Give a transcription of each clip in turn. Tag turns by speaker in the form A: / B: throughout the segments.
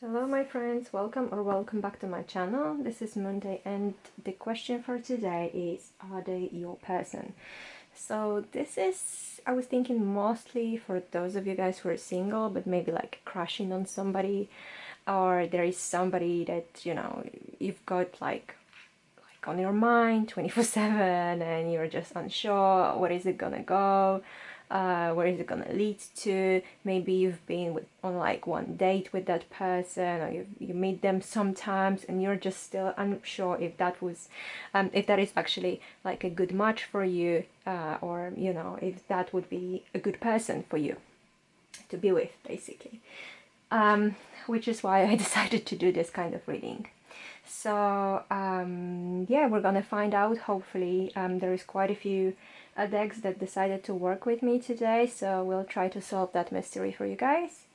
A: Hello my friends, welcome back to my channel. This is Moonday and the question for today is, are they your person? So this is, I was thinking mostly for those of you guys who are single but maybe like crushing on somebody, or there is somebody that, you know, you've got like on your mind 24/7 and you're just unsure where is it gonna go, where is it gonna lead to. Maybe you've been on like one date with that person, or you meet them sometimes and you're just still unsure if that was if that is actually like a good match for you, or you know, if that would be a good person for you to be with, basically. Which is why I decided to do this kind of reading. So yeah, we're gonna find out. Hopefully there is quite a few decks that decided to work with me today, so we'll try to solve that mystery for you guys.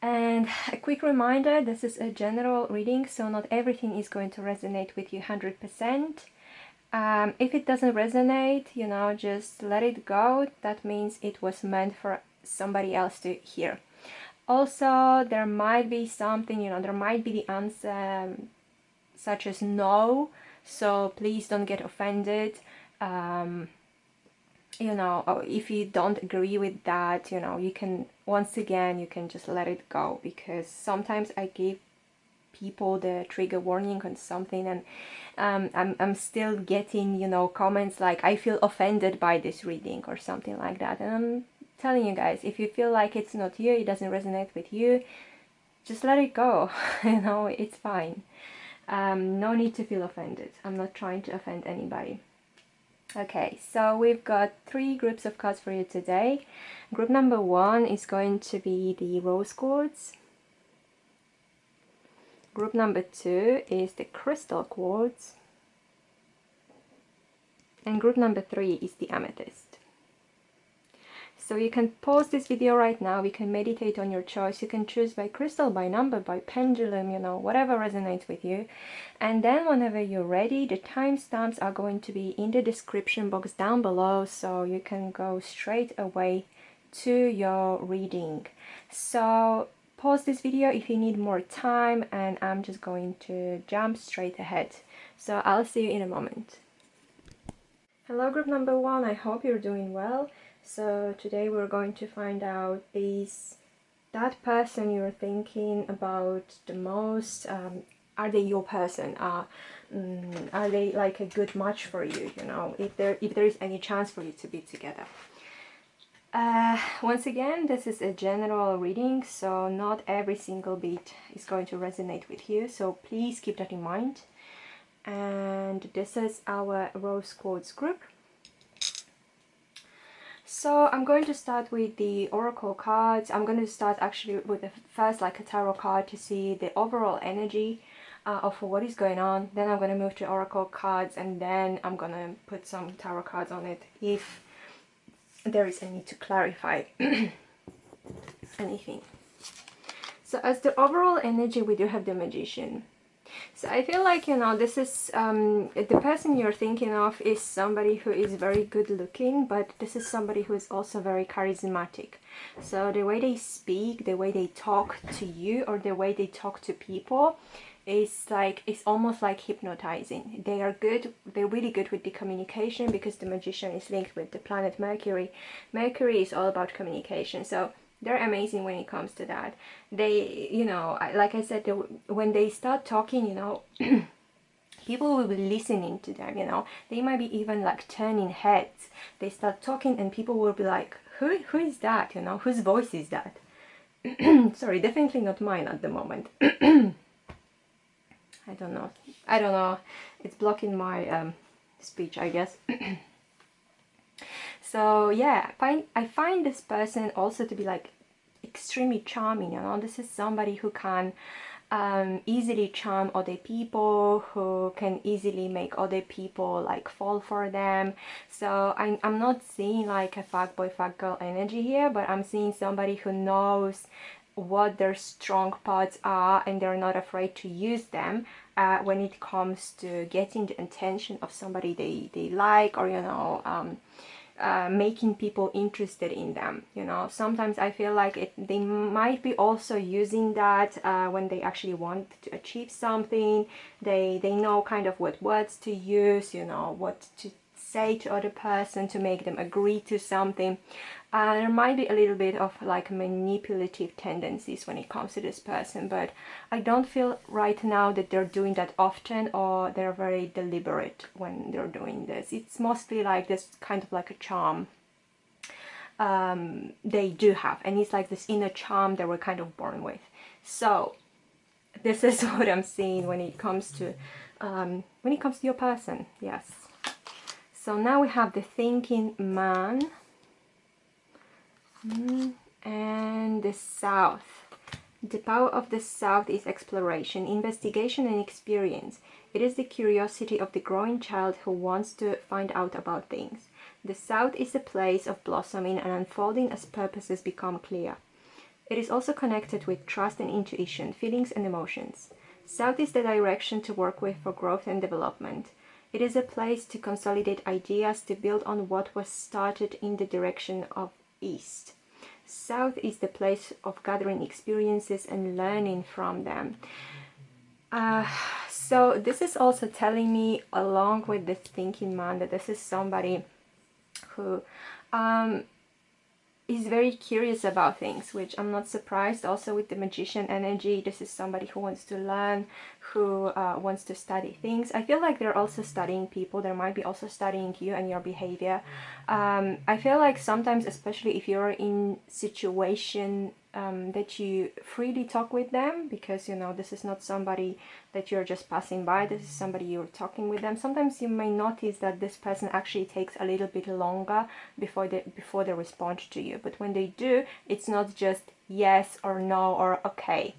A: And a quick reminder, this is a general reading, so not everything is going to resonate with you 100%. If it doesn't resonate, you know, just let it go. That means it was meant for somebody else to hear. Also, there might be something, you know, there might be the answer such as no, so please don't get offended. You know, if you don't agree with that, you know, you can, once again, you can just let it go, because sometimes I give people the trigger warning on something and I'm still getting, you know, comments like, I feel offended by this reading or something like that. And I'm telling you guys, if you feel like it's not you, it doesn't resonate with you, just let it go. You know, it's fine. No need to feel offended. I'm not trying to offend anybody. Okay, so we've got 3 groups of cards for you today. Group number 1 is going to be the rose quartz. Group number 2 is the crystal quartz. And group number 3 is the amethyst. So you can pause this video right now, you can meditate on your choice, you can choose by crystal, by number, by pendulum, you know, whatever resonates with you. And then whenever you're ready, the timestamps are going to be in the description box down below, so you can go straight away to your reading. So pause this video if you need more time, and I'm just going to jump straight ahead. So I'll see you in a moment. Hello group number 1, I hope you're doing well. So today we're going to find out, is that person you're thinking about the most, are they your person? Are they like a good match for you? You know, if there is any chance for you to be together. Once again, this is a general reading, so not every single beat is going to resonate with you, so please keep that in mind. And this is our rose quartz group. So I'm going to start with the oracle cards. I'm going to start actually with the first like a tarot card to see the overall energy of what is going on. Then I'm going to move to oracle cards, and then I'm going to put some tarot cards on it if there is a need to clarify anything. So as the overall energy, we do have the Magician. So I feel like, you know, this is the person you're thinking of is somebody who is very good looking, but this is somebody who is also very charismatic. So the way they speak, the way they talk to you, or the way they talk to people is like, it's almost like hypnotizing. They are good, they're really good with the communication, because the Magician is linked with the planet Mercury. Mercury is all about communication, so they're amazing when it comes to that. They, you know, like I said, when they start talking, you know, people will be listening to them, you know. They might be even like turning heads. They start talking and people will be like, who is that, you know, whose voice is that? Sorry, definitely not mine at the moment. I don't know, it's blocking my speech, I guess. So yeah, I find this person also to be like extremely charming, you know. This is somebody who can easily charm other people, who can easily make other people like fall for them. So I'm not seeing like a fuckboy, fuckgirl energy here, but I'm seeing somebody who knows what their strong parts are, and they're not afraid to use them when it comes to getting the attention of somebody they like, or you know, making people interested in them. You know, sometimes I feel like they might be also using that when they actually want to achieve something. They know kind of what words to use, you know, what to say to other person to make them agree to something. There might be a little bit of like manipulative tendencies when it comes to this person, but I don't feel right now that they're doing that often, or they're very deliberate when they're doing this. It's mostly like this kind of like a charm they do have, and it's like this inner charm they were kind of born with. So this is what I'm seeing when it comes to your person. Yes. So now we have the thinking man and the South. The power of the South is exploration, investigation, and experience. It is the curiosity of the growing child who wants to find out about things. The South is a place of blossoming and unfolding as purposes become clear. It is also connected with trust and intuition, feelings and emotions. South is the direction to work with for growth and development. It is a place to consolidate ideas, to build on what was started in the direction of East. South is the place of gathering experiences and learning from them. So this is also telling me, along with this thinking man, that this is somebody who is very curious about things, which I'm not surprised. Also with the magician energy, this is somebody who wants to learn, who wants to study things. I feel like they're also studying people. They might be also studying you and your behavior. I feel like sometimes, especially if you're in situation that you freely talk with them, because you know this is not somebody that you're just passing by, this is somebody you're talking with them. Sometimes you may notice that this person actually takes a little bit longer before they respond to you, but when they do, it's not just yes or no or okay.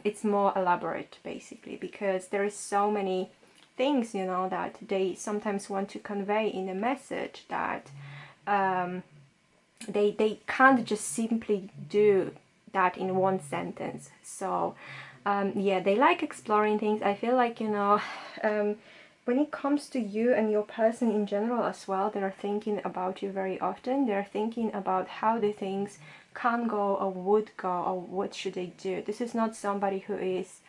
A: It's more elaborate, basically, because there is so many things, you know, that they sometimes want to convey in a message that they can't just simply do that in one sentence. So yeah, they like exploring things. I feel like, you know, when it comes to you and your person in general as well, they're thinking about you very often. They're thinking about how the things can go or would go, or what should they do. This is not somebody who is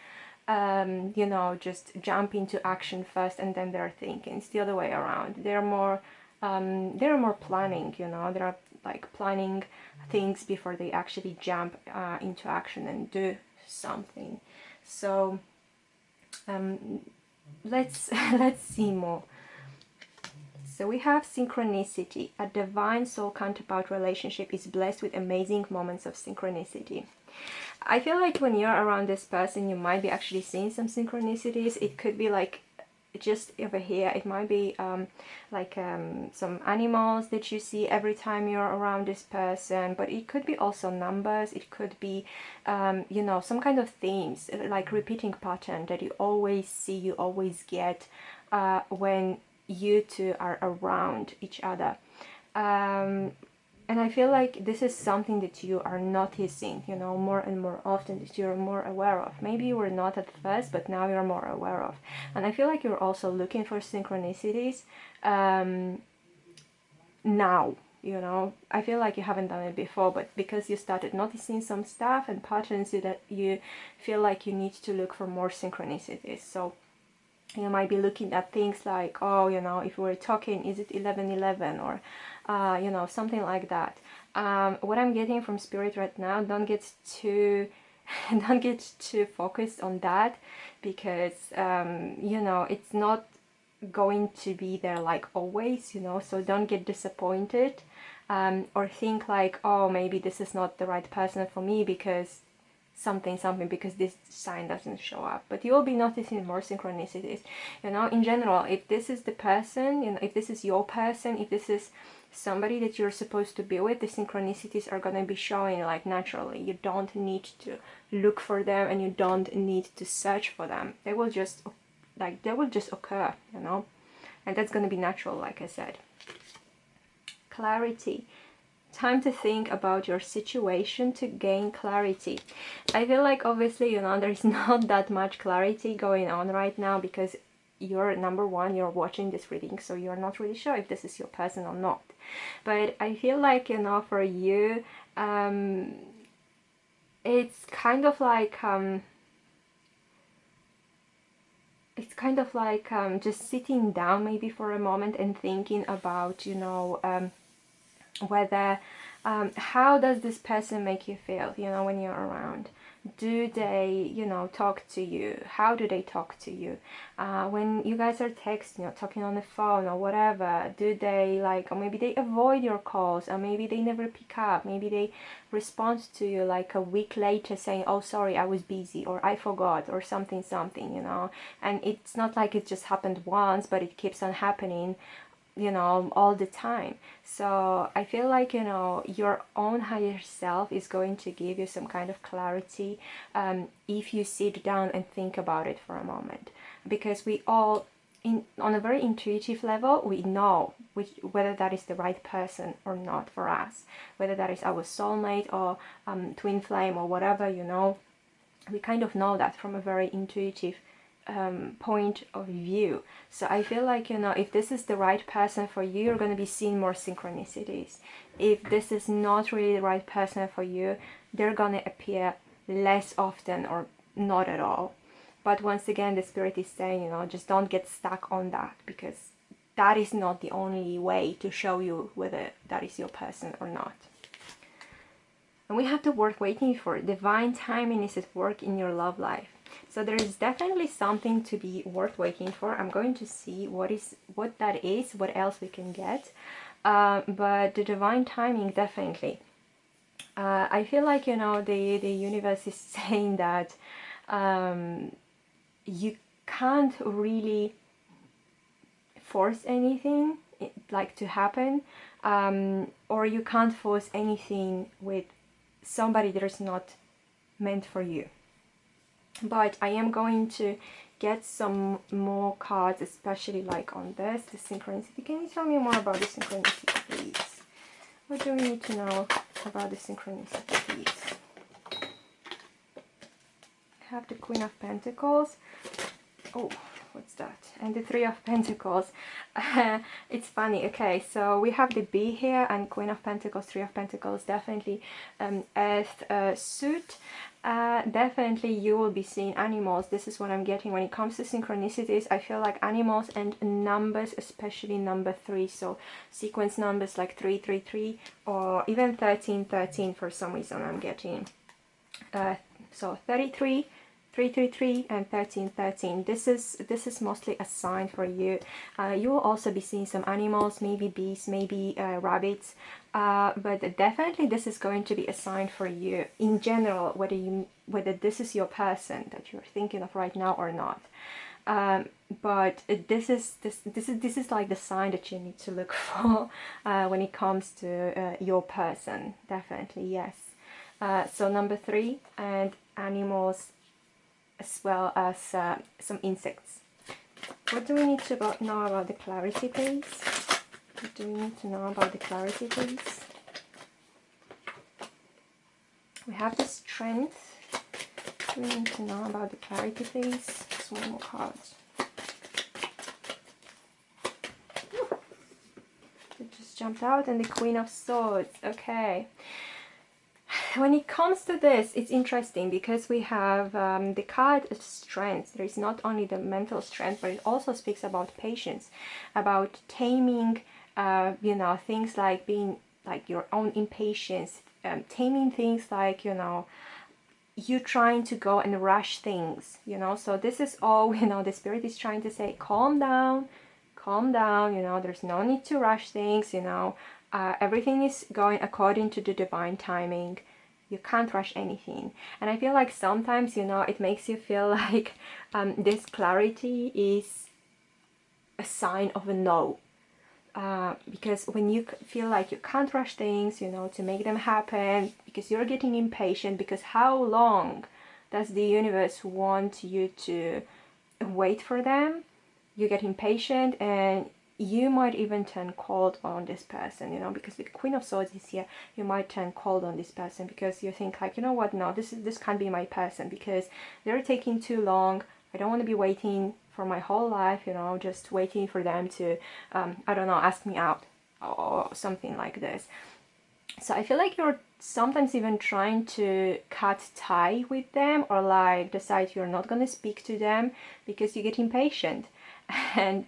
A: you know, just jump into action first and then they're thinking. It's the other way around. They're more planning, you know. They're like planning things before they actually jump into action and do something. So let's see more. So we have synchronicity. A divine soul counterpart relationship is blessed with amazing moments of synchronicity. I feel like when you're around this person, you might be actually seeing some synchronicities. It could be like just over here. It might be some animals that you see every time you're around this person, but it could be also numbers. It could be you know, some kind of themes, like repeating pattern that you always see, you always get when you two are around each other. And I feel like this is something that you are noticing, you know, more and more often, that you're more aware of. Maybe you were not at first, but now you're more aware of. And I feel like you're also looking for synchronicities now, you know. I feel like you haven't done it before, but because you started noticing some stuff and patterns, that you feel like you need to look for more synchronicities. So you might be looking at things like, oh, you know, if we're talking, is it 11:11, or you know, something like that. What I'm getting from spirit right now, don't get too focused on that, because you know, it's not going to be there like always, you know. So don't get disappointed or think like, oh, maybe this is not the right person for me because something, because this sign doesn't show up. But you will be noticing more synchronicities, you know. In general, if this is the person, you know, if this is your person, if this is somebody that you're supposed to be with, the synchronicities are gonna be showing like naturally. You don't need to look for them, and you don't need to search for them. They will just occur, you know, and that's gonna be natural, like I said. Clarity. Time to think about your situation to gain clarity. I feel like, obviously, you know, there's not that much clarity going on right now, because you're number one, you're watching this reading, so you're not really sure if this is your person or not. But I feel like, you know, for you, it's kind of like just sitting down maybe for a moment and thinking about, you know, whether how does this person make you feel, you know, when you're around. Do they, you know, talk to you? How do they talk to you? When you guys are texting or talking on the phone or whatever, do they like, or maybe they avoid your calls, or maybe they never pick up, maybe they respond to you like a week later saying, oh sorry, I was busy, or I forgot, or something, you know. And it's not like it just happened once, but it keeps on happening, you know, all the time. So I feel like, you know, your own higher self is going to give you some kind of clarity if you sit down and think about it for a moment, because we all on a very intuitive level, we know whether that is the right person or not for us, whether that is our soulmate or twin flame or whatever, you know. We kind of know that from a very intuitive point of view. So I feel like, you know, if this is the right person for you, you're going to be seeing more synchronicities. If this is not really the right person for you, they're going to appear less often or not at all. But once again, the spirit is saying, you know, just don't get stuck on that, because that is not the only way to show you whether that is your person or not. And we have the word waiting for. Divine timing is at work in your love life. So there is definitely something to be worth waiting for. I'm going to see what that is, what else we can get. But the divine timing, definitely. I feel like, you know, the universe is saying that you can't really force anything like to happen, or you can't force anything with somebody that is not meant for you. But I am going to get some more cards, especially like on this, the synchronicity. Can you tell me more about the synchronicity, please? What do we need to know about the synchronicity, please? I have the Queen of Pentacles. Oh, what's that? And the Three of Pentacles. It's funny. Okay, so we have the Bee here and Queen of Pentacles, Three of Pentacles. Definitely Earth suit. Definitely you will be seeing animals. This is what I'm getting when it comes to synchronicities. I feel like animals and numbers, especially number 3, so sequence numbers like 333 or even 1313 for some reason I'm getting. So 33, 333 and 1313. This is mostly a sign for you. You will also be seeing some animals, maybe bees, maybe rabbits, but definitely this is going to be a sign for you in general, whether this is your person that you're thinking of right now or not. But this is like the sign that you need to look for when it comes to your person. Definitely, yes. So number 3 and animals, as well as some insects. What do we need to know about the clarity, please? What do we need to know about the clarity, please? We have the strength. What do we need to know about the clarity, please? Just one more card. It just jumped out, and the Queen of Swords. Okay. When it comes to this, it's interesting because we have the card of strength. There is not only the mental strength, but it also speaks about patience, about taming, you know, things like being like your own impatience, taming things like, you know, you trying to go and rush things, you know. So this is all, you know, the spirit is trying to say, calm down, you know, there's no need to rush things, you know. Everything is going according to the divine timing. You can't rush anything. And I feel like sometimes, you know, it makes you feel like this clarity is a sign of a no. Because when you feel like you can't rush things, you know, to make them happen, because you're getting impatient, because how long does the universe want you to wait for them? You get impatient and you might even turn cold on this person, you know, because with Queen of Swords is here, you might turn cold on this person because you think like, you know what, no, this can't be my person because they're taking too long. I don't want to be waiting for my whole life, you know, just waiting for them to, I don't know, ask me out or something like this. So I feel like you're sometimes even trying to cut tie with them, or like decide you're not going to speak to them because you get impatient. And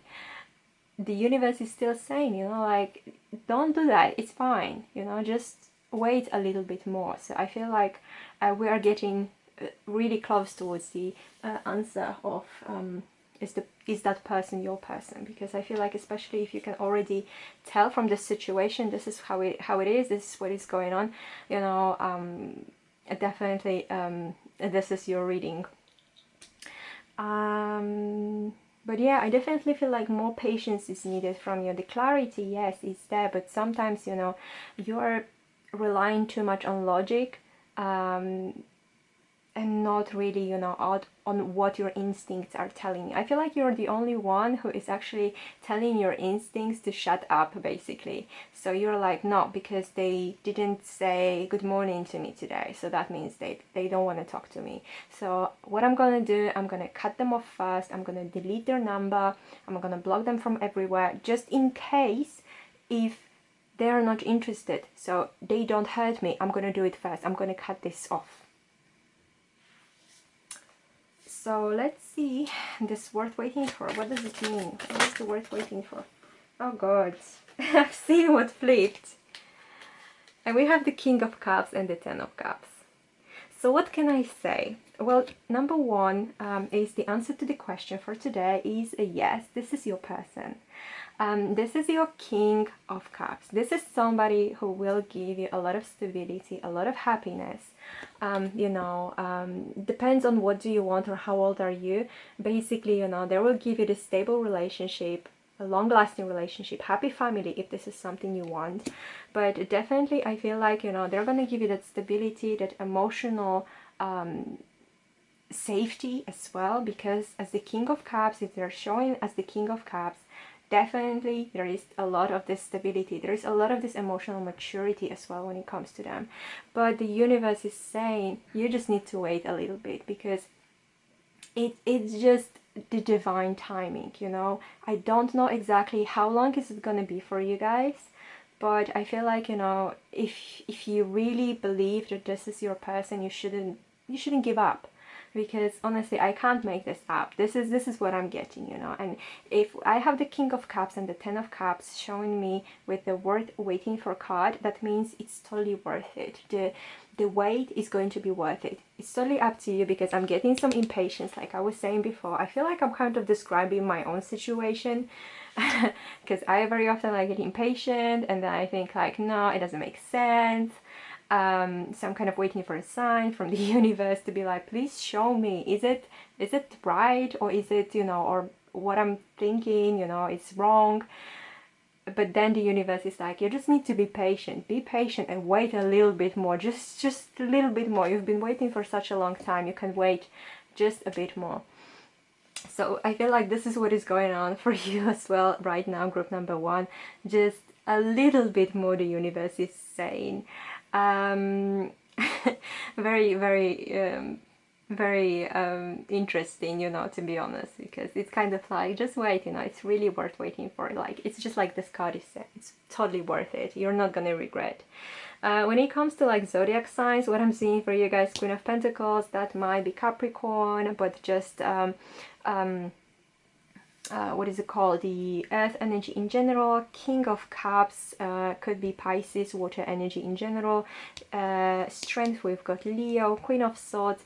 A: the universe is still saying, you know, like, don't do that, it's fine, you know, just wait a little bit more. So I feel like we are getting really close towards the answer of is that person your person? Because I feel like, especially if you can already tell from the situation, this is how it is, this is what is going on, you know, definitely this is your reading. But yeah, I definitely feel like more patience is needed from you. The clarity, yes, is there, but sometimes, you know, you are relying too much on logic, and not really, you know, out on what your instincts are telling you. I feel like you're the only one who is actually telling your instincts to shut up, basically. So you're like, no, because they didn't say good morning to me today, so that means they don't want to talk to me. So what I'm gonna do, I'm gonna cut them off first, I'm gonna delete their number, I'm gonna block them from everywhere, just in case if they are not interested, so they don't hurt me. I'm gonna do it first, I'm gonna cut this off. So let's see this worth waiting for. What does it mean? What is the worth waiting for? Oh God, I've seen what flipped. And we have the King of Cups and the Ten of Cups. So what can I say? Well, number one is the answer to the question for today is a yes, this is your person. This is your King of Cups. This is somebody who will give you a lot of stability, a lot of happiness. You know, depends on what do you want or how old are you. Basically, you know, they will give you this stable relationship, a long-lasting relationship, happy family if this is something you want. But definitely I feel like, you know, they're going to give you that stability, that emotional safety as well, because as the King of Cups, if they're showing as the King of Cups, definitely there is a lot of this stability, there is a lot of this emotional maturity as well when it comes to them. But the universe is saying you just need to wait a little bit, because it's just the divine timing, you know. I don't know exactly how long is it gonna be for you guys, but I feel like, you know, if you really believe that this is your person, you shouldn't give up. Because honestly, I can't make this up. This is what I'm getting, you know. And if I have the King of Cups and the Ten of Cups showing me with the worth waiting for card, that means it's totally worth it. The wait is going to be worth it. It's totally up to you, because I'm getting some impatience, like I was saying before. I feel like I'm kind of describing my own situation, because I very often like get impatient, and then I think like, no, it doesn't make sense. So I'm kind of waiting for a sign from the universe to be like, please show me, is it right, or is it, you know, or what I'm thinking, you know, it's wrong. But then the universe is like, you just need to be patient and wait a little bit more, just a little bit more. You've been waiting for such a long time, you can wait just a bit more. So I feel like this is what is going on for you as well right now, group number one. Just a little bit more, the universe is saying. Very, very interesting, you know, to be honest, because it's kind of like, just wait, you know, it's really worth waiting for. Like, it's just like this card is saying, it's totally worth it, you're not gonna regret. When it comes to like zodiac signs, what I'm seeing for you guys, Queen of Pentacles, that might be Capricorn, but just what is it called, the earth energy in general. King of Cups could be Pisces, water energy in general. Strength, we've got Leo. Queen of Swords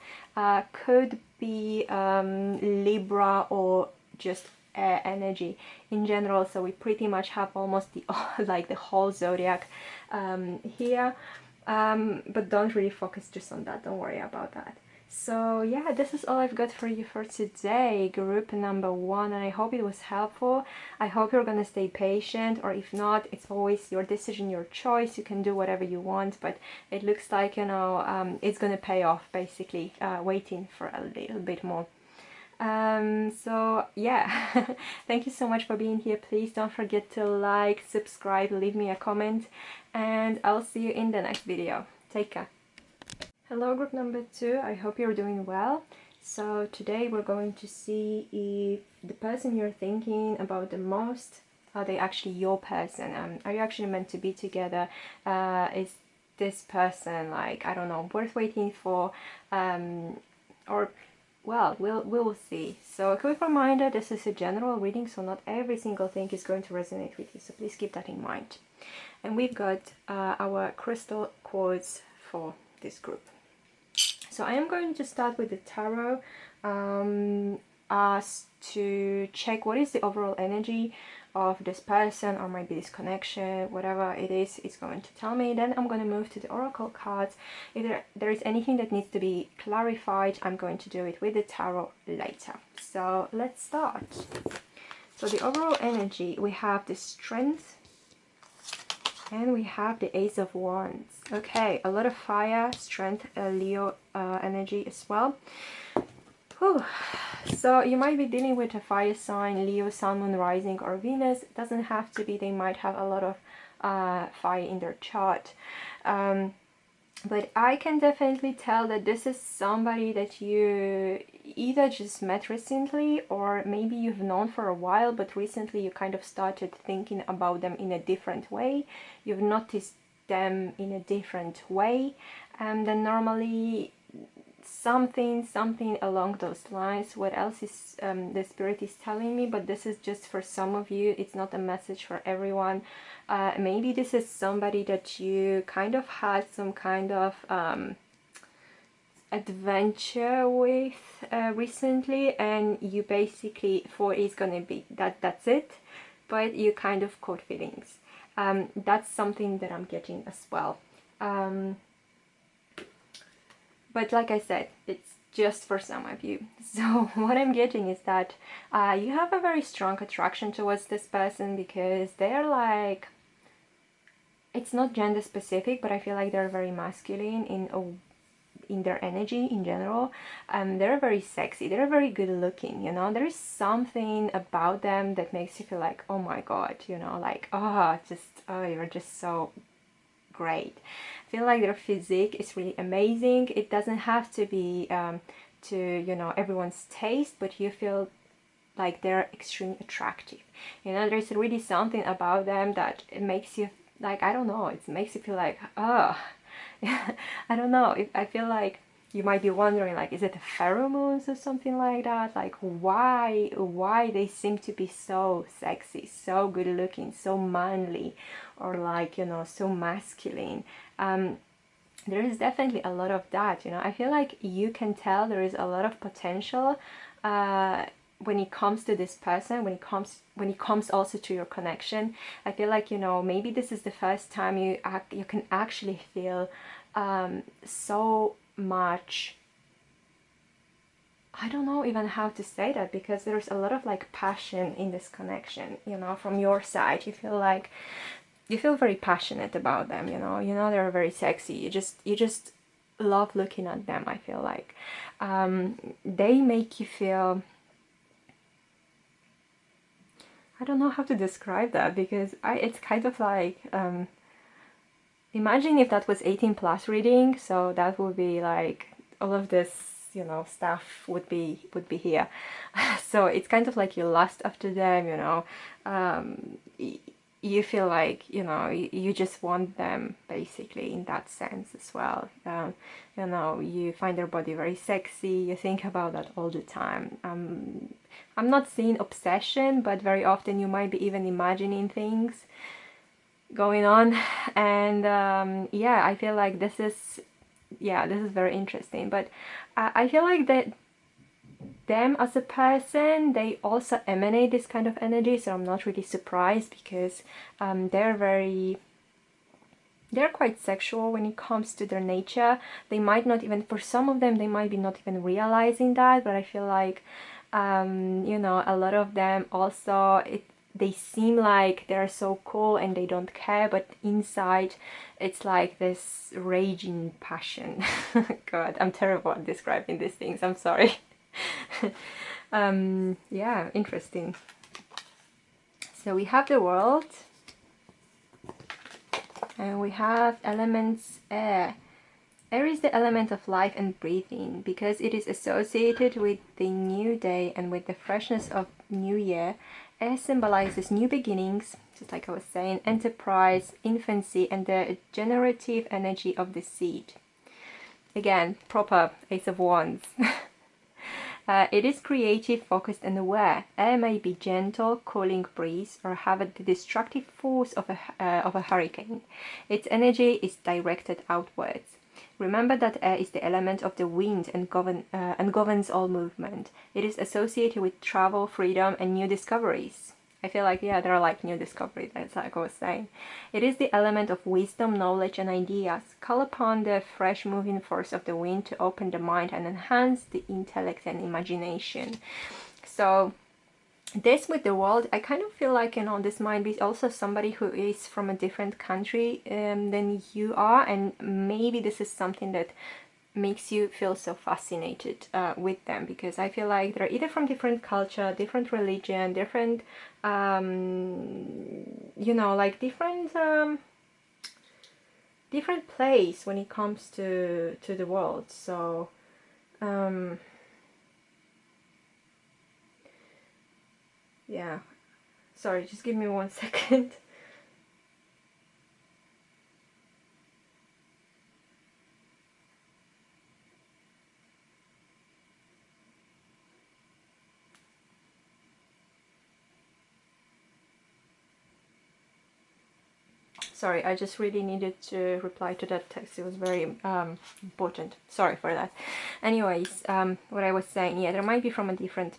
A: could be Libra, or just air energy in general. So we pretty much have almost the like the whole zodiac here, but don't really focus just on that, don't worry about that. So yeah, this is all I've got for you for today, group number one, and I hope it was helpful. I hope you're gonna stay patient, or if not, it's always your decision, your choice. You can do whatever you want, but it looks like, you know, it's gonna pay off, basically, waiting for a little bit more. So yeah, thank you so much for being here. Please don't forget to like, subscribe, leave me a comment, and I'll see you in the next video. Take care. Hello, group number two, I hope you're doing well. So today we're going to see if the person you're thinking about the most, are they actually your person? Are you actually meant to be together? Is this person, like, I don't know, worth waiting for? Or, well, we'll see. So a quick reminder, this is a general reading, so not every single thing is going to resonate with you, so please keep that in mind. And we've got our crystal quartz for this group. So I am going to start with the tarot, as to check what is the overall energy of this person, or maybe this connection, whatever it is, it's going to tell me. Then I'm going to move to the oracle cards. If there is anything that needs to be clarified, I'm going to do it with the tarot later. So let's start. So the overall energy, we have the strength, and we have the Ace of Wands. Okay, a lot of fire, strength, Leo energy as well. Whew. So you might be dealing with a fire sign, Leo, Sun, Moon, Rising, or Venus. It doesn't have to be. They might have a lot of fire in their chart. But I can definitely tell that this is somebody that you either just met recently, or maybe you've known for a while, but recently you kind of started thinking about them in a different way. You've noticed them in a different way than normally. Something along those lines. What else is the spirit is telling me, but this is just for some of you, it's not a message for everyone. Maybe this is somebody that you kind of had some kind of adventure with recently, and you basically thought it's gonna be that's it, but you kind of caught feelings. That's something that I'm getting as well. But like I said, it's just for some of you. So what I'm getting is that you have a very strong attraction towards this person, because they're like, it's not gender specific, but I feel like they're very masculine in their energy in general. They're very sexy, they're very good looking, you know. There is something about them that makes you feel like, oh my god, you know, like, oh, you're just so great. I feel like their physique is really amazing. It doesn't have to be to, you know, everyone's taste, but you feel like they're extremely attractive. You know, there's really something about them that it makes you like, I don't know, it makes you feel like, oh, I don't know. I feel like you might be wondering, like, is it the pheromones or something like that? Like, why they seem to be so sexy, so good looking, so manly, or like, you know, so masculine. There is definitely a lot of that, you know. I feel like you can tell there is a lot of potential when it comes to this person, when it comes also to your connection. I feel like, you know, maybe this is the first time you can actually feel so much, I don't know even how to say that, because there's a lot of like passion in this connection, you know, from your side. You feel very passionate about them, you know. They're very sexy. You just love looking at them. I feel like they make you feel, I don't know how to describe that, because it's kind of like imagine if that was 18 plus reading, so that would be like all of this, you know, stuff would be here. So it's kind of like you lust after them, you know. You feel like, you know, you just want them, basically, in that sense as well. You know, you find their body very sexy, you think about that all the time. I'm not saying obsession, but very often you might be even imagining things going on. And yeah, I feel like this is very interesting. But I feel like that them as a person, they also emanate this kind of energy, so I'm not really surprised, because they're quite sexual when it comes to their nature. They might not even, for some of them, they might be not even realizing that, but I feel like you know, a lot of them also, they seem like they're so cool and they don't care, but inside it's like this raging passion. God, I'm terrible at describing these things, I'm sorry. Yeah, interesting. So we have the world, and we have elements air. Air is the element of life and breathing because it is associated with the new day and with the freshness of new year. Air symbolizes new beginnings, just like I was saying, enterprise, infancy, and the generative energy of the seed. Again, proper Ace of Wands. It is creative, focused, and aware. Air may be gentle, cooling breeze, or have the destructive force of a hurricane. Its energy is directed outwards. Remember that air is the element of the wind and governs all movement. It is associated with travel, freedom, and new discoveries. I feel like, yeah, there are like new discoveries, that's like I was saying. It is the element of wisdom, knowledge, and ideas. Call upon the fresh moving force of the wind to open the mind and enhance the intellect and imagination. So this with the world, I kind of feel like, you know, this might be also somebody who is from a different country than you are, and maybe this is something that makes you feel so fascinated with them, because I feel like they're either from different culture, different religion, different you know, like different place when it comes to the world. So yeah, sorry, just give me 1 second. Sorry, I just really needed to reply to that text. It was very important. Sorry for that. Anyways, what I was saying, yeah, there might be from a different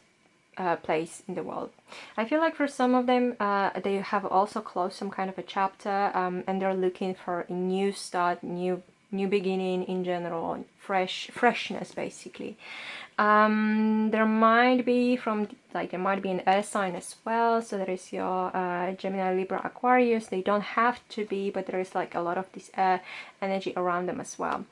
A: place in the world. I feel like for some of them, they have also closed some kind of a chapter, and they're looking for a new start, new beginning in general, freshness basically. There might be there might be an air sign as well, so there is your Gemini, Libra, Aquarius. They don't have to be, but there is like a lot of this air energy around them as well.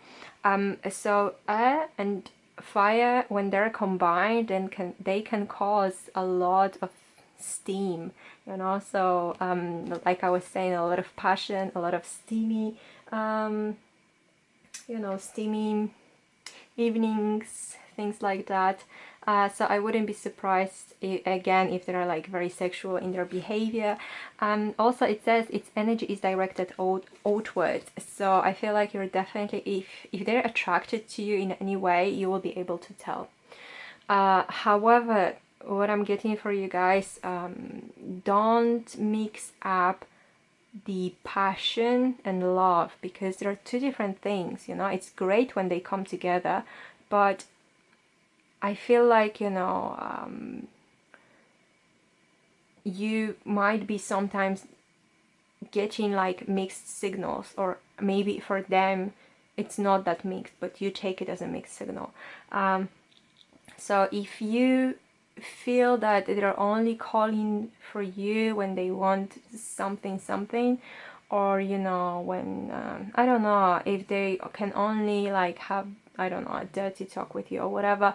A: So air and fire, when they're combined, then they can cause a lot of steam, you know. So like I was saying, a lot of passion, a lot of steamy you know, steamy evenings, things like that. So I wouldn't be surprised again if they are like very sexual in their behavior. Also, it says its energy is directed outwards. So I feel like you're definitely, if they're attracted to you in any way, you will be able to tell. However, what I'm getting for you guys, don't mix up the passion and love, because there are two different things, you know. It's great when they come together, but I feel like, you know, you might be sometimes getting like mixed signals, or maybe for them it's not that mixed, but you take it as a mixed signal. So if you feel that they're only calling for you when they want something, or you know, when I don't know, if they can only like have, I don't know, a dirty talk with you or whatever,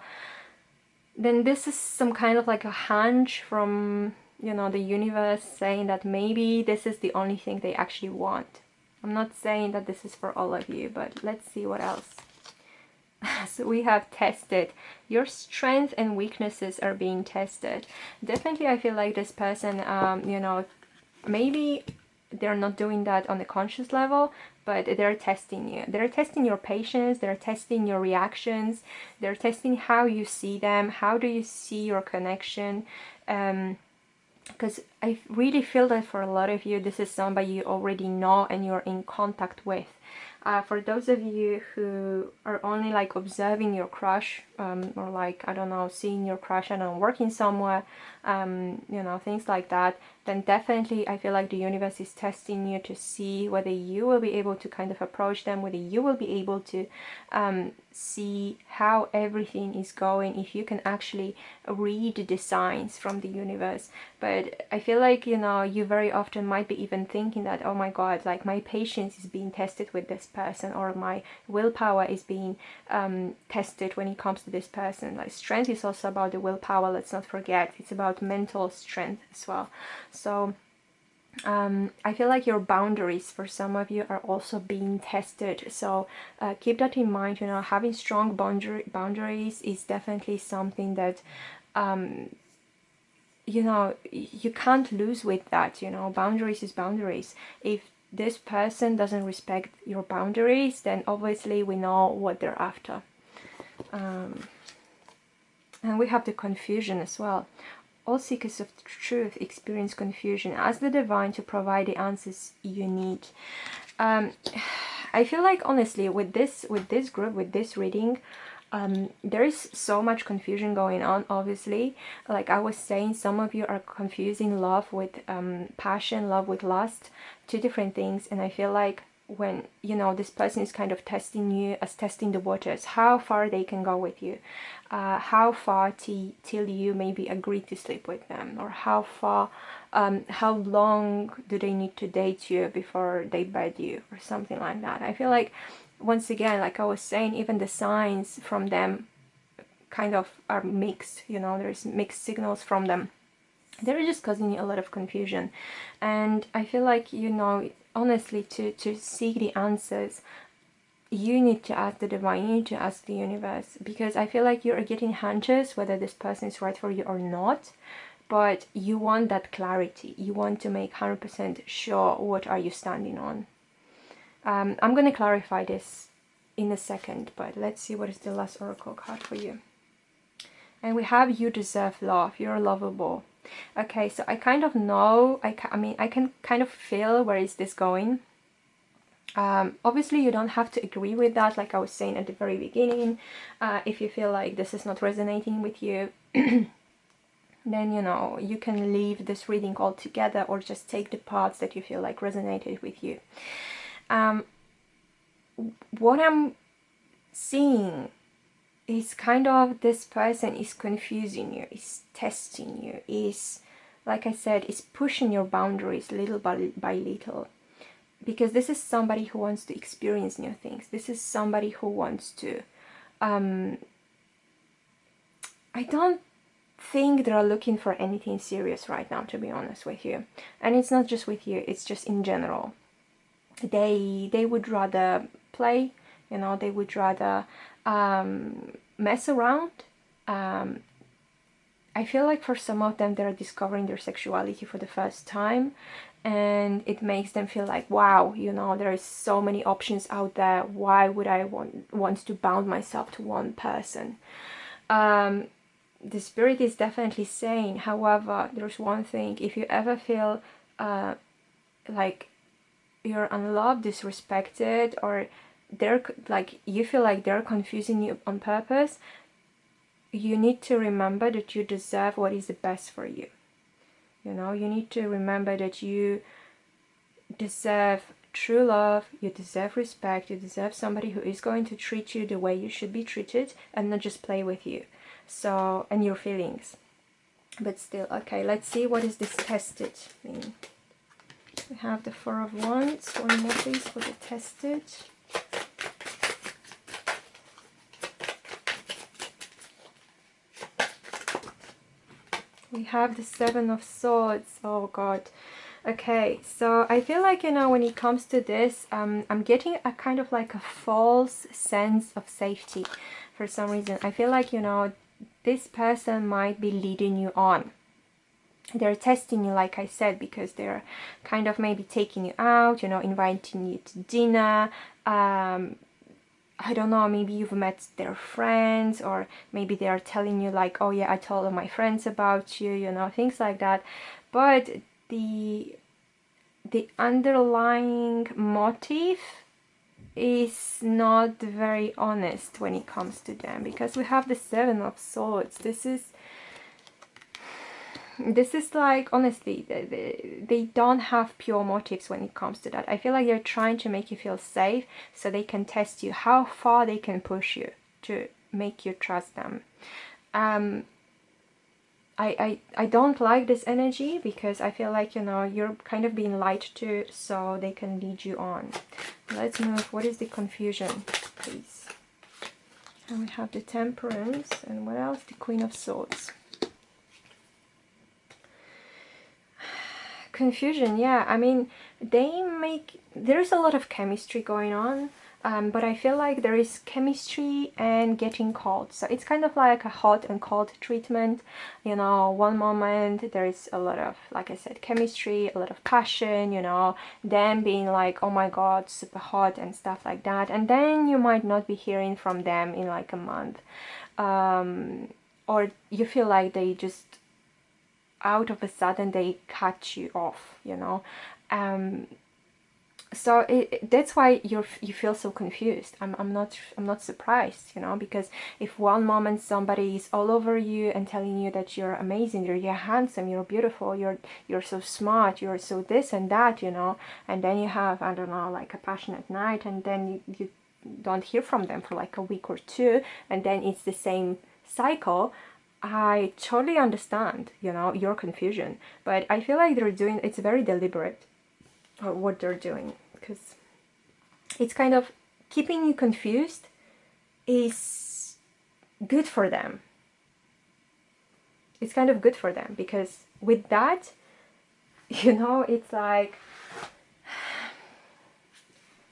A: then this is some kind of like a hunch from, you know, the universe saying that maybe this is the only thing they actually want. I'm not saying that this is for all of you, but let's see what else. So we have tested. Your strengths and weaknesses are being tested. Definitely, I feel like this person, you know, maybe they're not doing that on a conscious level, but they're testing you. They're testing your patience, they're testing your reactions, they're testing how you see them, how do you see your connection. Because I really feel that for a lot of you, this is somebody you already know and you're in contact with. For those of you who are only like observing your crush, or like, I don't know, seeing your crush and working somewhere, you know, things like that, then definitely I feel like the universe is testing you to see whether you will be able to kind of approach them, whether you will be able to see how everything is going, if you can actually read the signs from the universe. But I feel like, you know, you very often might be even thinking that, oh my god, like my patience is being tested with this person, or my willpower is being tested when it comes to this person. Like, strength is also about the willpower, let's not forget. It's about mental strength as well. So I feel like your boundaries for some of you are also being tested. So keep that in mind. You know, having strong boundaries is definitely something that you know, you can't lose with that. You know, boundaries is boundaries. If this person doesn't respect your boundaries, then obviously we know what they're after. And we have the confusion as well. All seekers of truth experience confusion. Ask the divine to provide the answers you need. I feel like, honestly, with this group, with this reading, there is so much confusion going on. Obviously, like I was saying, some of you are confusing love with passion, love with lust, two different things. And I feel like when, you know, this person is kind of testing you, as testing the waters, how far they can go with you, how far till you maybe agree to sleep with them, or how far, how long do they need to date you before they bed you, or something like that. I feel like, once again, like I was saying, even the signs from them kind of are mixed. You know, there's mixed signals from them. They're just causing you a lot of confusion. And I feel like, you know, honestly, to seek the answers, you need to ask the divine, you need to ask the universe, because I feel like you're getting hunches whether this person is right for you or not, but you want that clarity. You want to make 100% sure what are you standing on. I'm going to clarify this in a second, but let's see what is the last oracle card for you. And we have you deserve love, you're lovable. Okay, so I kind of know, I mean, I can kind of feel where is this going. Obviously, you don't have to agree with that, like I was saying at the very beginning. If you feel like this is not resonating with you, then, you know, you can leave this reading altogether, or just take the parts that you feel like resonated with you. What I'm seeing is kind of this person is confusing you, is testing you, is, like I said, is pushing your boundaries little by little. Because this is somebody who wants to experience new things. This is somebody who wants to... I don't think they're looking for anything serious right now, to be honest with you. And it's not just with you, it's just in general. They would rather play, you know, they would rather mess around. I feel like for some of them, they're discovering their sexuality for the first time, and it makes them feel like, wow, you know, there is so many options out there. Why would I want to bound myself to one person? The spirit is definitely saying, however, there's one thing: if you ever feel like you're unloved, disrespected, or they're like, you feel like they're confusing you on purpose, you need to remember that you deserve what is the best for you. You know, you need to remember that you deserve true love, you deserve respect, you deserve somebody who is going to treat you the way you should be treated, and not just play with you. So, and your feelings. But still, okay, let's see what is this tested thing. We have the Four of Wands. One more please for the tested. We have the Seven of Swords. Oh god. Okay, so I feel like, you know, when it comes to this, I'm getting a kind of like a false sense of safety for some reason. I feel like, you know, this person might be leading you on. They're testing you, like I said, because they're kind of maybe taking you out, you know, inviting you to dinner. I don't know, maybe you've met their friends, or maybe they are telling you like, oh yeah, I told all my friends about you, you know, things like that. But the underlying motive is not very honest when it comes to them, because we have the Seven of Swords. This is like, honestly, they don't have pure motives when it comes to that. I feel like they're trying to make you feel safe so they can test you, how far they can push you to make you trust them. I don't like this energy, because I feel like, you know, you're kind of being lied to, so they can lead you on. Let's move. What is the confusion, please? And we have the Temperance, and what else? The Queen of Swords. Confusion, yeah. I mean, there's a lot of chemistry going on, but I feel like there is chemistry and getting cold. So it's kind of like a hot and cold treatment. You know, one moment there is a lot of, like I said, chemistry, a lot of passion, you know, them being like, oh my God, super hot and stuff like that. And then you might not be hearing from them in like a month. Or you feel like they just out of a sudden they cut you off, you know. So that's why you feel so confused. I'm not surprised, you know, because if one moment somebody is all over you and telling you that you're amazing, you're handsome, you're beautiful, you're so smart, you're so this and that, you know, and then you have, I don't know, like a passionate night, and then you don't hear from them for like a week or two, and then it's the same cycle. I totally understand, you know, your confusion, but I feel like it's very deliberate what they're doing, because it's kind of keeping you confused is good for them. It's kind of good for them, because with that, you know, it's like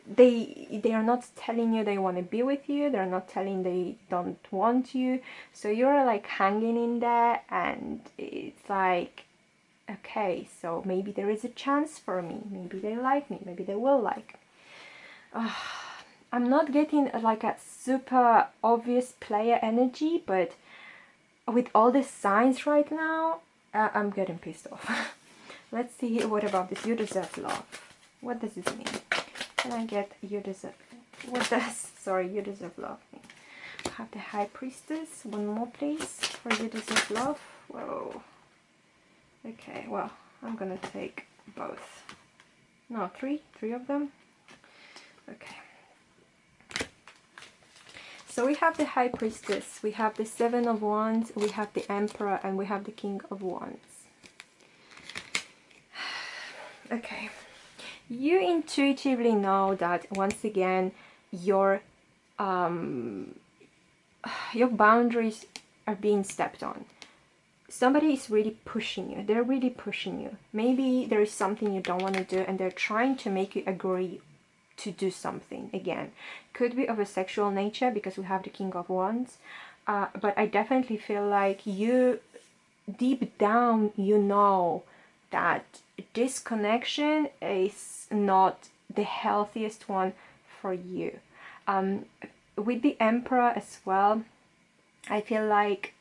A: they are not telling you they want to be with you, they're not telling they don't want you, so you're like hanging in there, and it's like, okay, so maybe there is a chance for me, maybe they like me, maybe they will like me. I'm not getting like a super obvious player energy, but with all the signs right now, I'm getting pissed off. Let's see, what about this? You deserve love. What does this mean? Can I get you deserve? What does, sorry, you deserve love mean? I have the High Priestess. One more, please, for you deserve love. Whoa. Okay, well, I'm gonna take both. No, three of them. Okay. So we have the High Priestess, we have the Seven of Wands, we have the Emperor, and we have the King of Wands. Okay. You intuitively know that, once again, your boundaries are being stepped on. Somebody is really pushing you. They're really pushing you. Maybe there is something you don't want to do, and they're trying to make you agree to do something. Again, could be of a sexual nature, because we have the King of Wands. But I definitely feel like you, deep down, you know that this connection is not the healthiest one for you. With the Emperor as well, I feel like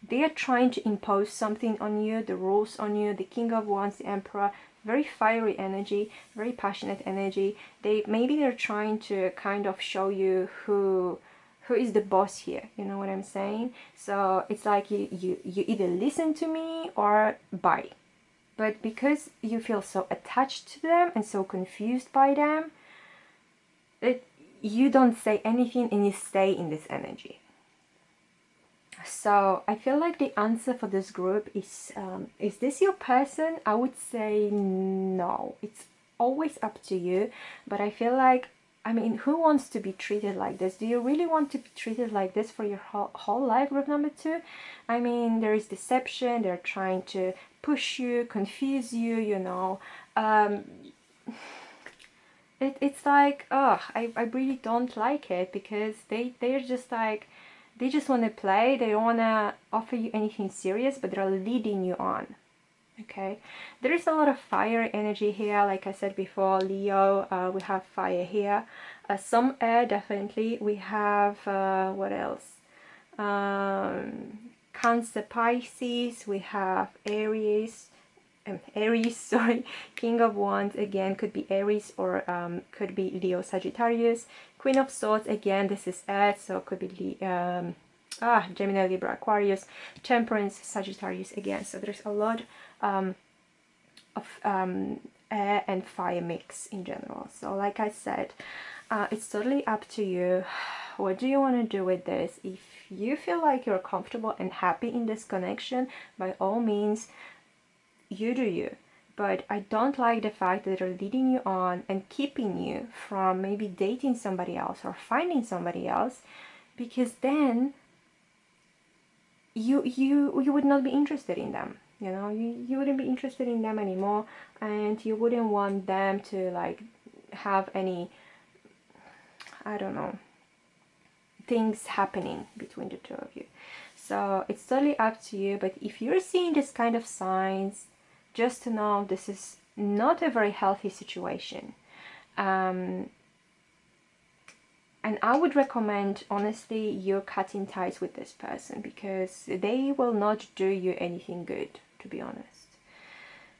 A: they are trying to impose something on you, the rules on you. The King of Wands, the Emperor, very fiery energy, very passionate energy. They're trying to kind of show you who is the boss here, you know what I'm saying? So it's like you either listen to me or bye. But because you feel so attached to them and so confused by them, you don't say anything and you stay in this energy. So I feel like the answer for this group is this your person? I would say no. It's always up to you. But I feel like, I mean, who wants to be treated like this? Do you really want to be treated like this for your whole life, group number 2? I mean, there is deception. They're trying to push you, confuse you, you know. It's like, oh, I really don't like it, because they're just like, they just want to play. They don't want to offer you anything serious, but they're leading you on. Okay, there is a lot of fire energy here. Like I said before, Leo, we have fire here. Some air, definitely. We have, what else? Cancer, Pisces. We have Aries, sorry. King of Wands, again, could be Aries, or could be Leo, Sagittarius. Queen of Swords, again, this is Earth, so it could be Gemini, Libra, Aquarius. Temperance, Sagittarius, again. So there's a lot of air and fire mix in general. So like I said, it's totally up to you. What do you want to do with this? If you feel like you're comfortable and happy in this connection, by all means, you do you. But I don't like the fact that they're leading you on and keeping you from maybe dating somebody else or finding somebody else, because then you would not be interested in them. You know, you wouldn't be interested in them anymore, and you wouldn't want them to like have any, I don't know, things happening between the two of you. So it's totally up to you, but if you're seeing this kind of signs, just to know this is not a very healthy situation. And I would recommend, honestly, you cutting ties with this person, because they will not do you anything good, to be honest.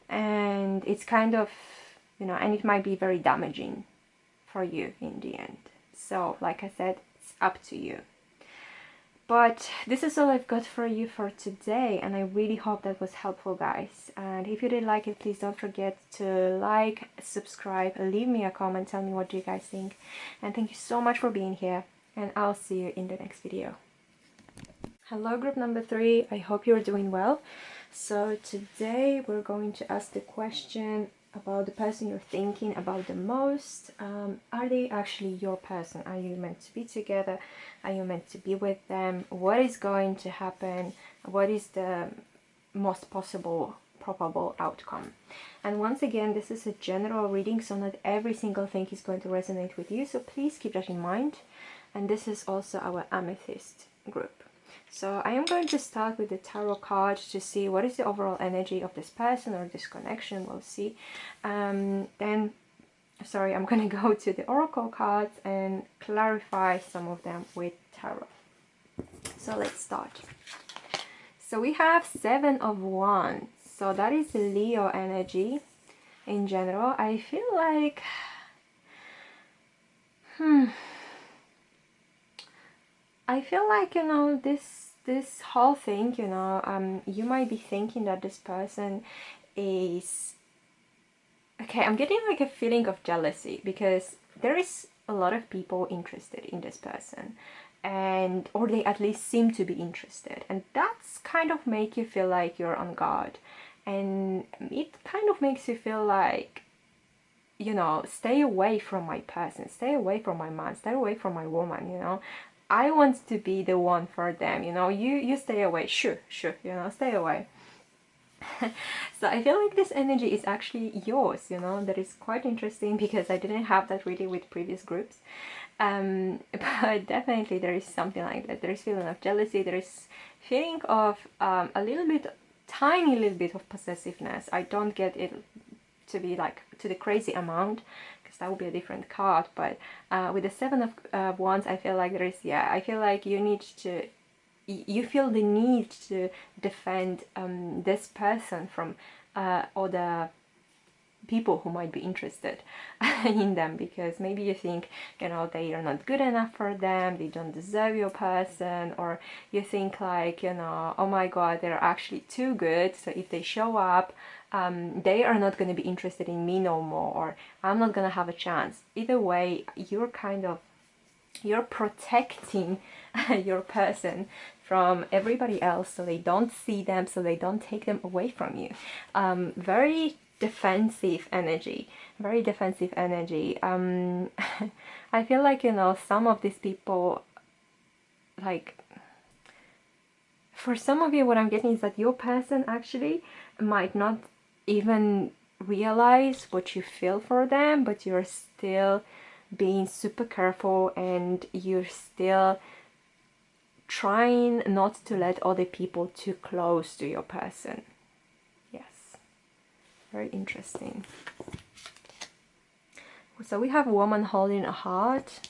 A: And it's kind of, you know, and it might be very damaging for you in the end. So, like I said, it's up to you. But this is all I've got for you for today, and I really hope that was helpful, guys. And if you did like it, please don't forget to like, subscribe, leave me a comment, tell me what do you guys think. And thank you so much for being here, and I'll see you in the next video. Hello, group number 3. I hope you're doing well. So today we're going to ask the question about the person you're thinking about the most. Are they actually your person? Are you meant to be together? Are you meant to be with them? What is going to happen? What is the most probable outcome? And once again, this is a general reading, so not every single thing is going to resonate with you, so please keep that in mind. And this is also our Amethyst group. So I am going to start with the tarot card to see what is the overall energy of this person or this connection. We'll see. Then, sorry, I'm going to go to the oracle cards and clarify some of them with tarot. So let's start. So we have 7 of Wands. So that is the Leo energy in general. I feel like... I feel like, you know, this whole thing, you know, you might be thinking that this person is... Okay, I'm getting like a feeling of jealousy, because there is a lot of people interested in this person, and or they at least seem to be interested, and that's kind of make you feel like you're on guard, and it kind of makes you feel like, you know, stay away from my person, stay away from my man, stay away from my woman, you know. I want to be the one for them, you know. You stay away, sure, you know, stay away. So I feel like this energy is actually yours, you know. That is quite interesting, because I didn't have that really with previous groups. But definitely there is something like that. There is feeling of jealousy, there is feeling of a little bit, tiny little bit of possessiveness. I don't get it to be like to the crazy amount, because that would be a different card, but with the 7 of Wands, I feel like there is, yeah, I feel like you feel the need to defend this person from other people who might be interested in them, because maybe you think, you know, they are not good enough for them, they don't deserve your person, or you think like, you know, oh my god, they're actually too good, so if they show up, they are not going to be interested in me no more, or I'm not going to have a chance. Either way, you're protecting your person from everybody else, so they don't see them, so they don't take them away from you. Very defensive energy, very defensive energy. I feel like, you know, some of these people, like, for some of you, what I'm getting is that your person actually might not even realize what you feel for them, but you're still being super careful, and you're still trying not to let other people too close to your person. Yes, very interesting. So we have a woman holding a heart,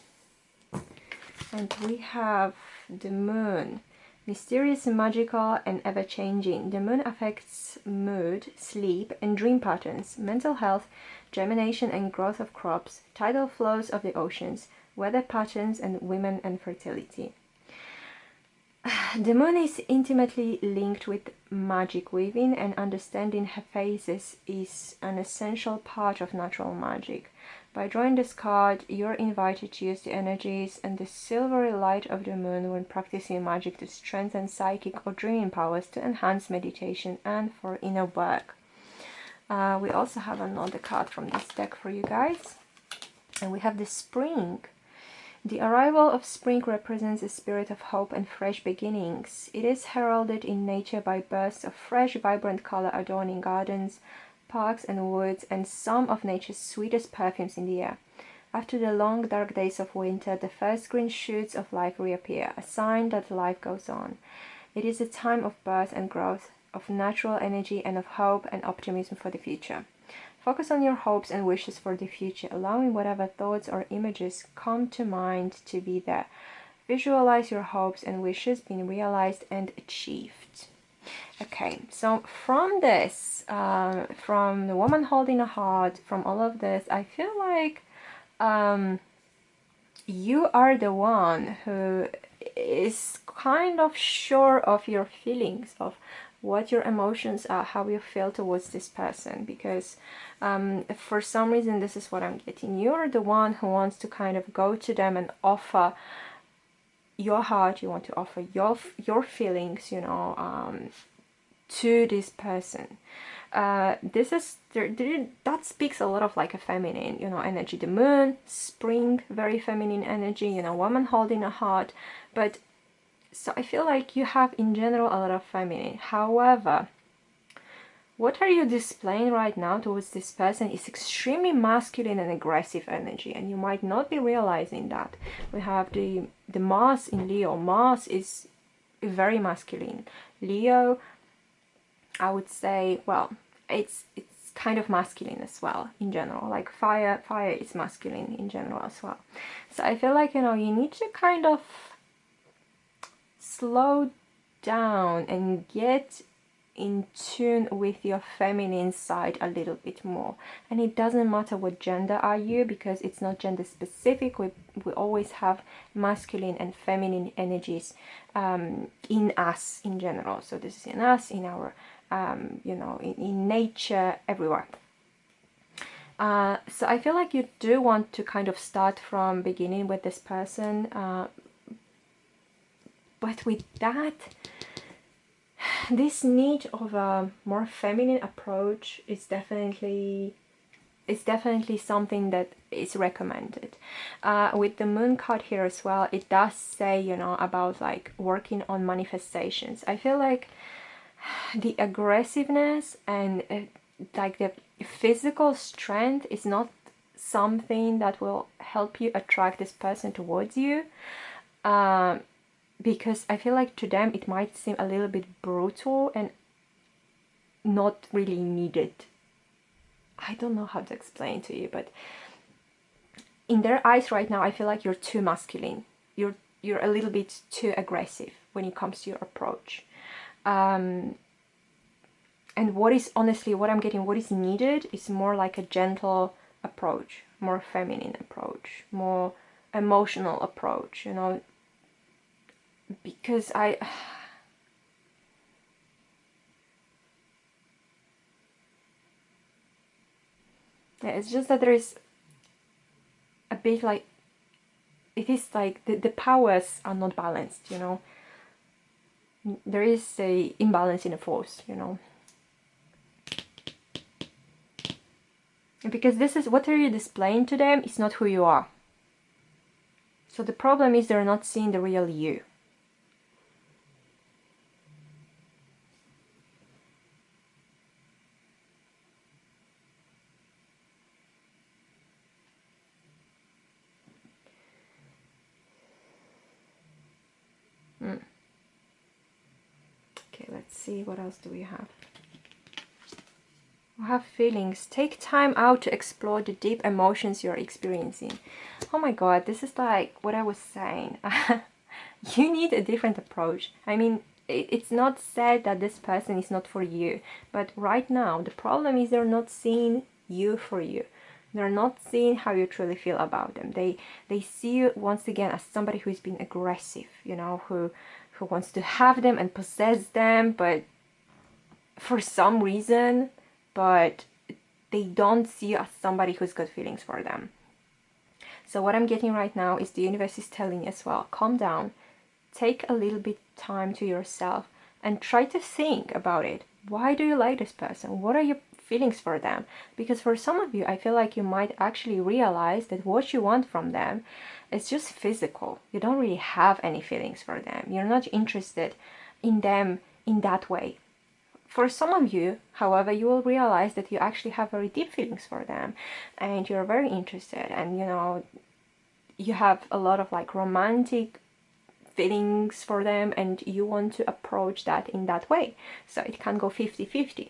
A: and we have the moon. Mysterious, magical, and ever-changing. The moon affects mood, sleep, and dream patterns, mental health, germination and growth of crops, tidal flows of the oceans, weather patterns, and women and fertility. The moon is intimately linked with magic weaving, and understanding her phases is an essential part of natural magic. By drawing this card, you're invited to use the energies and the silvery light of the moon when practicing magic to strengthen psychic or dreaming powers, to enhance meditation, and for inner work. We also have another card from this deck for you guys, and we have the spring. The arrival of spring represents a spirit of hope and fresh beginnings. It is heralded in nature by bursts of fresh, vibrant color adorning gardens, parks, and woods, and some of nature's sweetest perfumes in the air. After the long, dark days of winter, the first green shoots of life reappear, a sign that life goes on. It is a time of birth and growth, of natural energy, and of hope and optimism for the future. Focus on your hopes and wishes for the future, allowing whatever thoughts or images come to mind to be there. Visualize your hopes and wishes being realized and achieved. Okay, so from this, from the woman holding a heart, from all of this, I feel like you are the one who is kind of sure of your feelings, of what your emotions are, how you feel towards this person, because for some reason this is what I'm getting. You're the one who wants to kind of go to them and offer your heart, you want to offer your feelings, you know, to this person. This is that speaks a lot of like a feminine, you know, energy. The moon, spring, very feminine energy, you know, woman holding a heart. But so I feel like you have in general a lot of feminine. However, what are you displaying right now towards this person is extremely masculine and aggressive energy, and you might not be realizing that. We have the Mars in Leo. Mars is very masculine. Leo, I would say, well, it's kind of masculine as well in general. Like fire is masculine in general as well. So I feel like, you know, you need to kind of slow down and get in tune with your feminine side a little bit more. And it doesn't matter what gender are you, because it's not gender specific. We always have masculine and feminine energies in us in general. So this is in us, in our you know, in nature, everywhere. So I feel like you do want to kind of start from beginning with this person, but with that, this need of a more feminine approach is definitely something that is recommended. With the moon card here as well, it does say, you know, about like working on manifestations. I feel like the aggressiveness and like the physical strength is not something that will help you attract this person towards you, because I feel like to them it might seem a little bit brutal and not really needed. I don't know how to explain to you, but in their eyes right now I feel like you're too masculine, you're a little bit too aggressive when it comes to your approach. And what is honestly, what I'm getting, what is needed is more like a gentle approach, more feminine approach, more emotional approach, you know, because yeah, it's just that there is a bit like, it is like the powers are not balanced, you know. There is a imbalance in the force, you know. Because this is what are you displaying to them is not who you are. So the problem is they're not seeing the real you. Okay, let's see, what else do we have? We have feelings. Take time out to explore the deep emotions you're experiencing. Oh my god, this is like what I was saying. You need a different approach. I mean, it's not said that this person is not for you, but right now the problem is they're not seeing you for you. They're not seeing how you truly feel about them. They see you once again as somebody who's been aggressive, you know, who wants to have them and possess them, but for some reason, but they don't see you as somebody who's got feelings for them. So what I'm getting right now is the universe is telling you as well, calm down, take a little bit time to yourself and try to think about it. Why do you like this person? What are your feelings for them. Because for some of you, I feel like you might actually realize that what you want from them is just physical. You don't really have any feelings for them. You're not interested in them in that way. For some of you, however, you will realize that you actually have very deep feelings for them and you're very interested, and you know, you have a lot of like romantic feelings for them and you want to approach that in that way. So it can go 50-50.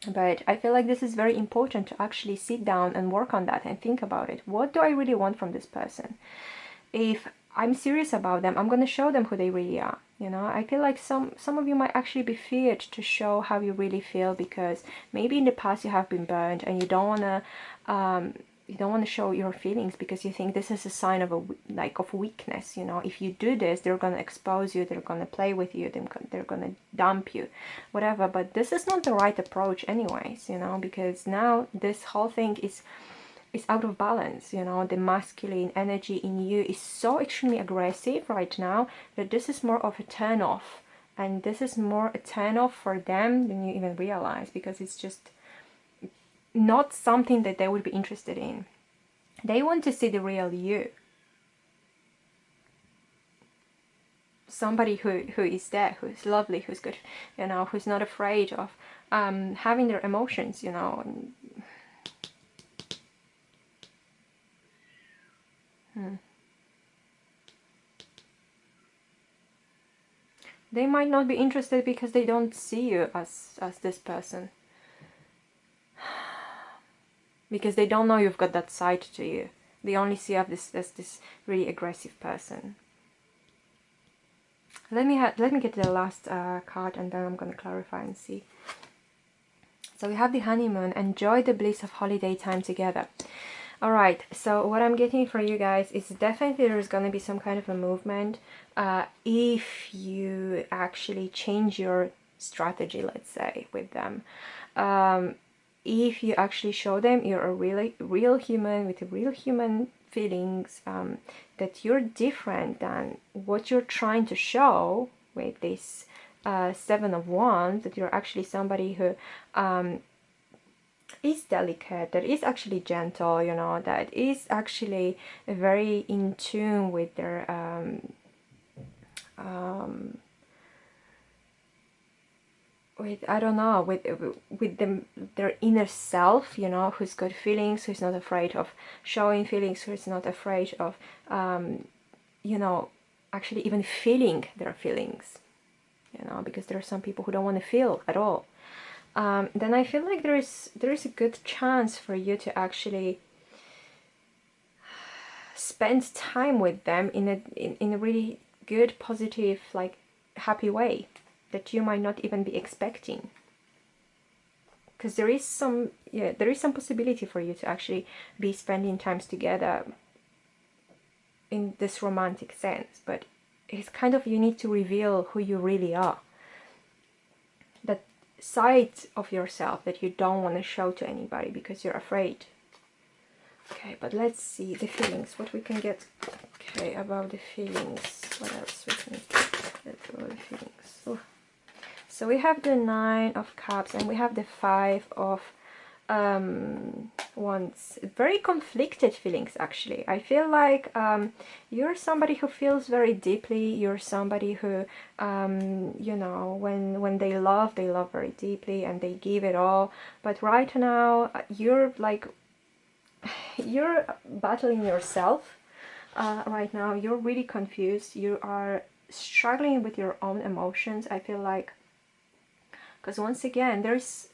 A: But I feel like this is very important to actually sit down and work on that and think about it. What do I really want from this person? If I'm serious about them, I'm going to show them who they really are. You know, I feel like some of you might actually be feared to show how you really feel, because maybe in the past you have been burned and you don't want to show your feelings because you think this is a sign of of weakness. You know, if you do this, they're going to expose you, they're going to play with you, they're going to dump you, whatever. But this is not the right approach anyways, you know, because now this whole thing is out of balance. You know, the masculine energy in you is so extremely aggressive right now that this is more of a turn off, and this is more a turn off for them than you even realize, because it's just not something that they would be interested in. They want to see the real you, somebody who is there, who's lovely, who's good, you know, who's not afraid of having their emotions, you know. They might not be interested because they don't see you as this person, because they don't know you've got that side to you. They only see you as this really aggressive person. Let me get the last card, and then I'm going to clarify and see. So we have the honeymoon. Enjoy the bliss of holiday time together. Alright, so what I'm getting for you guys is definitely there's going to be some kind of a movement if you actually change your strategy, let's say, with them. If you actually show them you're a real human with real human feelings, that you're different than what you're trying to show with this Seven of Wands, that you're actually somebody who is delicate, that is actually gentle, you know, that is actually very in tune with their with, I don't know, with them, their inner self, you know, who's got feelings, who's not afraid of showing feelings, who's not afraid of you know, actually even feeling their feelings, you know, because there are some people who don't want to feel at all. Then I feel like there is a good chance for you to actually spend time with them in a really good, positive, like happy way that you might not even be expecting. Because there is some possibility for you to actually be spending times together in this romantic sense, but it's kind of, you need to reveal who you really are. That side of yourself that you don't want to show to anybody because you're afraid. Okay, but let's see the feelings, what we can get. Okay, about the feelings, what else we can get about the feelings. Ooh. So we have the 9 of Cups and we have the 5 of Wands. Very conflicted feelings, actually. I feel like you're somebody who feels very deeply. You're somebody who you know, when they love very deeply and they give it all. But right now you're like, you're battling yourself. Right now you're really confused. You are struggling with your own emotions, I feel like. Because once again,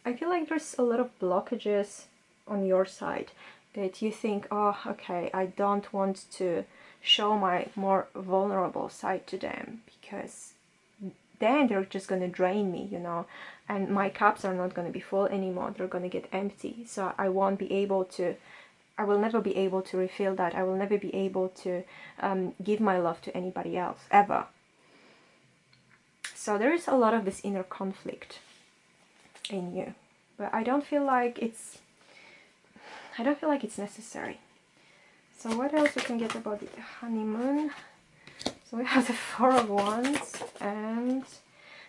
A: I feel like there's a lot of blockages on your side that you think, oh, okay, I don't want to show my more vulnerable side to them, because then they're just going to drain me, you know, and my cups are not going to be full anymore. They're going to get empty. So I will never be able to refill that. I will never be able to give my love to anybody else, ever. So there is a lot of this inner conflict in you, but I don't feel like it's necessary. So what else we can get about the honeymoon? So we have the 4 of Wands and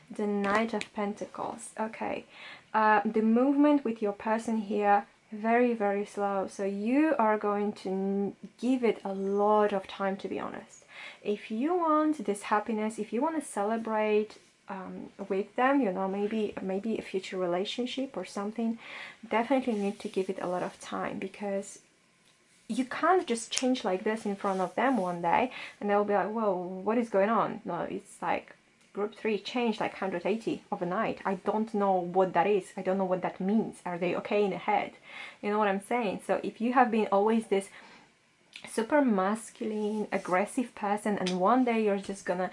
A: the Knight of Pentacles. Okay, the movement with your person here, very, very slow. So you are going to give it a lot of time, to be honest. If you want this happiness, if you want to celebrate with them, you know, maybe a future relationship or something, definitely need to give it a lot of time, because you can't just change like this in front of them one day and they'll be like, whoa, what is going on? No, it's like group 3 changed like 180 overnight. I don't know what that is. I don't know what that means. Are they okay in the head? You know what I'm saying? So if you have been always this super masculine, aggressive person, and one day you're just gonna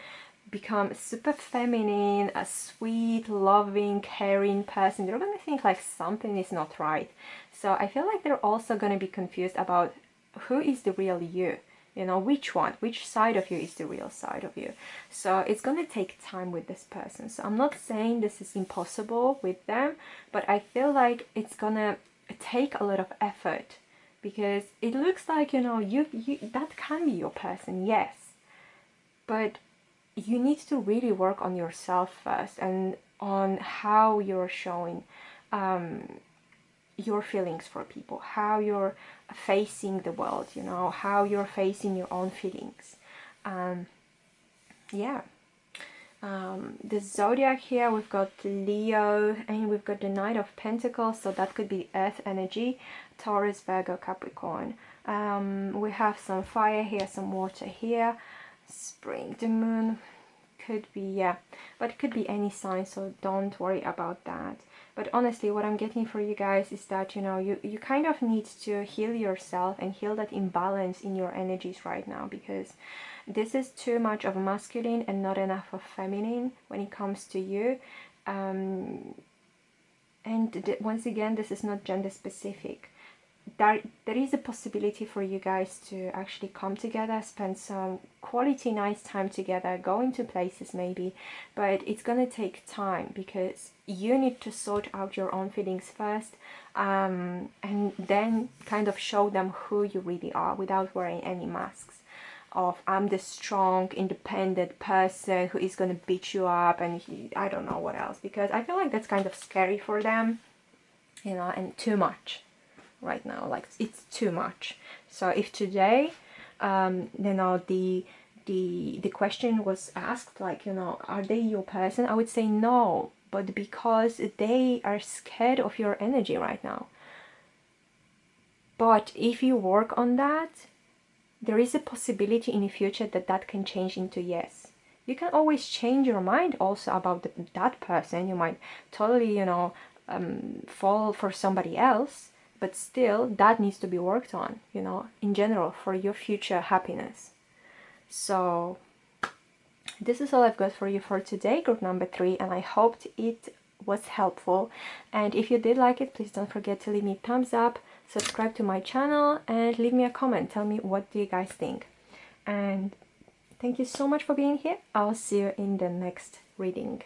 A: become super feminine, a sweet, loving, caring person, you're gonna think like something is not right. So I feel like they're also gonna be confused about who is the real you. You know, which side of you is the real side of you. So it's gonna take time with this person. So I'm not saying this is impossible with them, but I feel like it's gonna take a lot of effort, because it looks like, you know, you that can be your person, yes, but you need to really work on yourself first, and on how you're showing your feelings for people, how you're facing the world, you know, how you're facing your own feelings. Yeah. The zodiac here, we've got Leo, and we've got the Knight of Pentacles, so that could be earth energy, Taurus, Virgo, Capricorn. We have some fire here, some water here, spring, the moon, could be, yeah, but it could be any sign, so don't worry about that. But honestly, what I'm getting for you guys is that, you know, you kind of need to heal yourself and heal that imbalance in your energies right now, because this is too much of masculine and not enough of feminine when it comes to you. And once again, this is not gender specific. There is a possibility for you guys to actually come together, spend some quality nice time together, go into places maybe, but it's gonna take time, because you need to sort out your own feelings first, and then kind of show them who you really are without wearing any masks of I'm the strong, independent person who is gonna beat you up, and I don't know what else, because I feel like that's kind of scary for them, you know, and too much right now, like it's too much. So if today you know, the question was asked, like, you know, are they your person, I would say no, but because they are scared of your energy right now. But if you work on that, there is a possibility in the future that that can change into yes. You can always change your mind also about that person. You might totally, you know, fall for somebody else, but still that needs to be worked on, you know, in general, for your future happiness. So this is all I've got for you for today, group number 3, and I hoped it was helpful. And if you did like it, please don't forget to leave me a thumbs up, subscribe to my channel, and leave me a comment. Tell me, what do you guys think? And thank you so much for being here. I'll see you in the next reading.